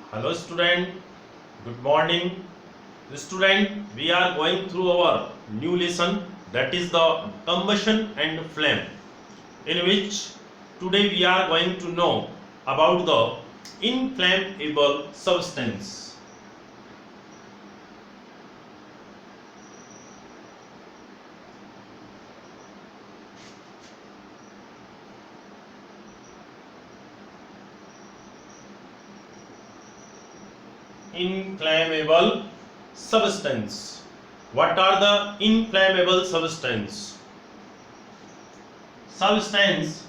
Hello student, good morning. Student, we are going through our new lesson, that is the combustion and flame, in which today we are going to know about the inflammable substance. Inflammable substance. What are the inflammable substance? Substance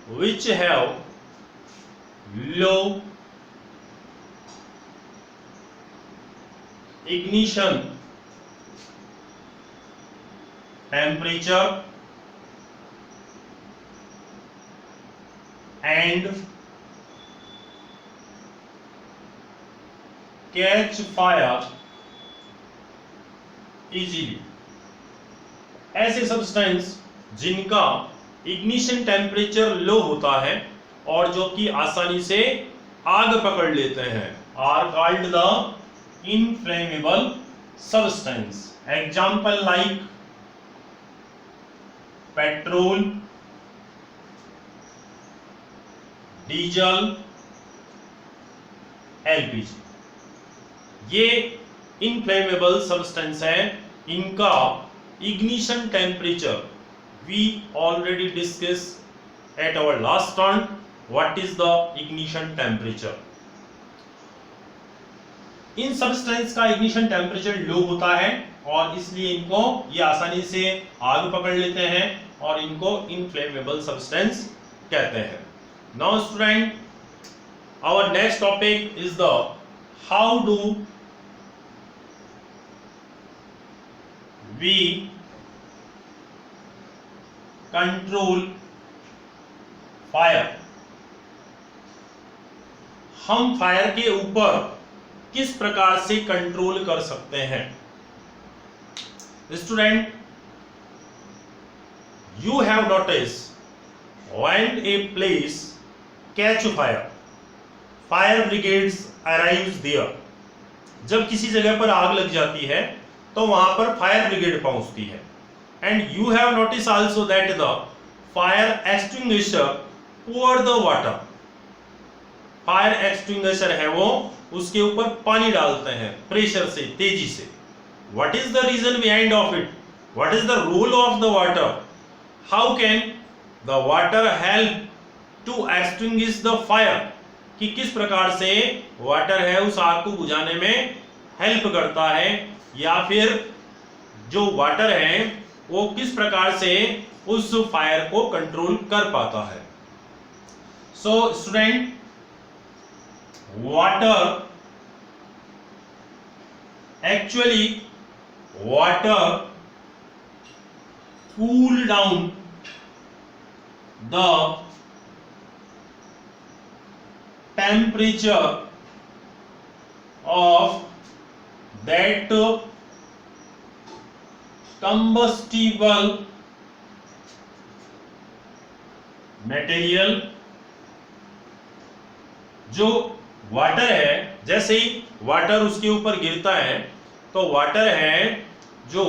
which have low ignition temperature and catch fire easily. ऐसे substance जिनका ignition temperature low होता है और जो कि आसानी से आग पकड़ लेते हैं are called the inflammable substance. Example like petrol, diesel, LPG. ये इनफ्लेमेबल सब्सटेंस है. इनका ignition temperature we already discuss at our last turn. What is the ignition temperature? इन सब्सटेंस का इग्निशन टेम्परेचर लो होता है और इसलिए इनको ये आसानी से आग पकड़ लेते हैं और इनको इनफ्लेमेबल सब्सटेंस कहते हैं. Now student, our next topic is the how do we control fire. हम फायर के ऊपर किस प्रकार से कंट्रोल कर सकते हैं? Student, you have noticed when a place catch fire, fire brigades arrives there. जब किसी जगह पर आग लग जाती है तो वहां पर फायर ब्रिगेड पहुंचती है. And you have noticed also that the fire extinguisher pour the water. Fire extinguisher है वो उसके ऊपर पानी डालते हैं प्रेशर से, तेजी से. What is the reason behind of it? What is the role of the water? How can the water help to extinguish the fire? कि किस प्रकार से वाटर है उस आग को बुझाने में हेल्प करता है, या फिर जो वाटर है वो किस प्रकार से उस फायर को कंट्रोल कर पाता है. So student, water actually water cool down the temperature of that combustible material. जो वाटर है, जैसे ही वाटर उसके ऊपर गिरता है तो वाटर है जो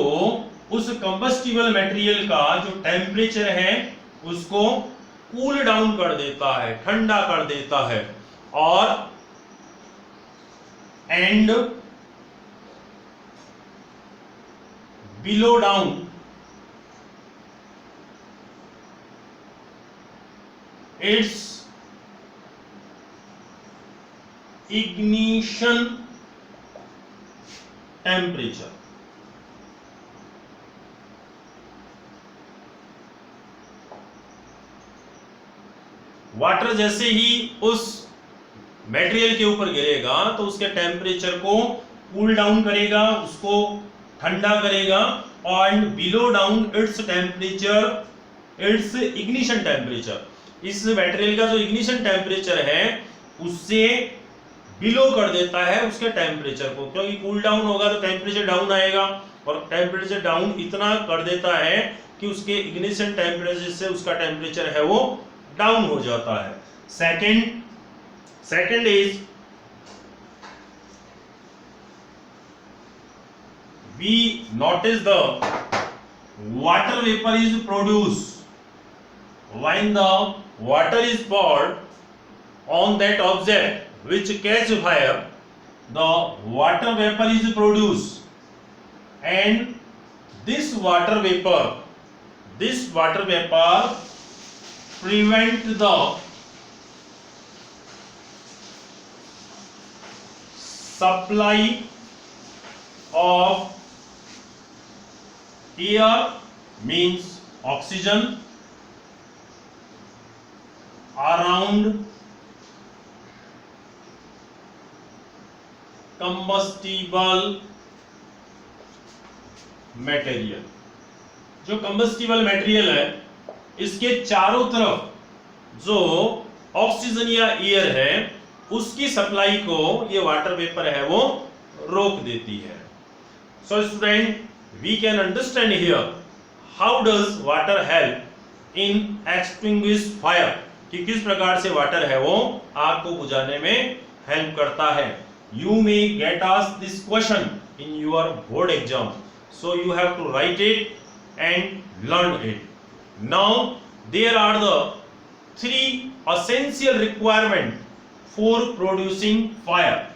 उस कंबस्टिबल मटेरियल का जो टेम्परेचर है उसको कूल डाउन कर देता है, ठंडा कर देता है. और and below down it's ignition temperature. Water जैसे ही उस मटेरियल के ऊपर गिरेगा तो उसके टेम्परेचर को कूल डाउन करेगा, उसको ठंडा करेगा, और below down its temperature, it's ignition temperature. इस मटेरियल का जो इग्निशन टेम्परेचर है उससे बिलो कर देता है उसके टेम्परेचर को, क्योंकि कूल डाउन होगा तो टेम्परेचर डाउन आएगा, और टेम्परेचर डाउन इतना कर देता है कि उसके इग्निशन टेम्परेचर से उसका टेम्परेचर है वो डाउन हो जाता है। Second is we notice the water vapor is produced when the water is poured on that object which catch fire. The water vapor is produced and this water vapor prevent the supply of air, means oxygen, around combustible material. जो combustible material है इसके चारों तरफ जो oxygen या air है उसकी supply को ये वाटर वेपर है वो रोक देती है। So student, we can understand here how does water help in extinguish fire, कि किस प्रकार से वाटर है वो आग को बुझाने में हेल्प करता है। You may get asked this question in your board exam, so you have to write it and learn it. Now there are the 3 essential requirement for producing fire.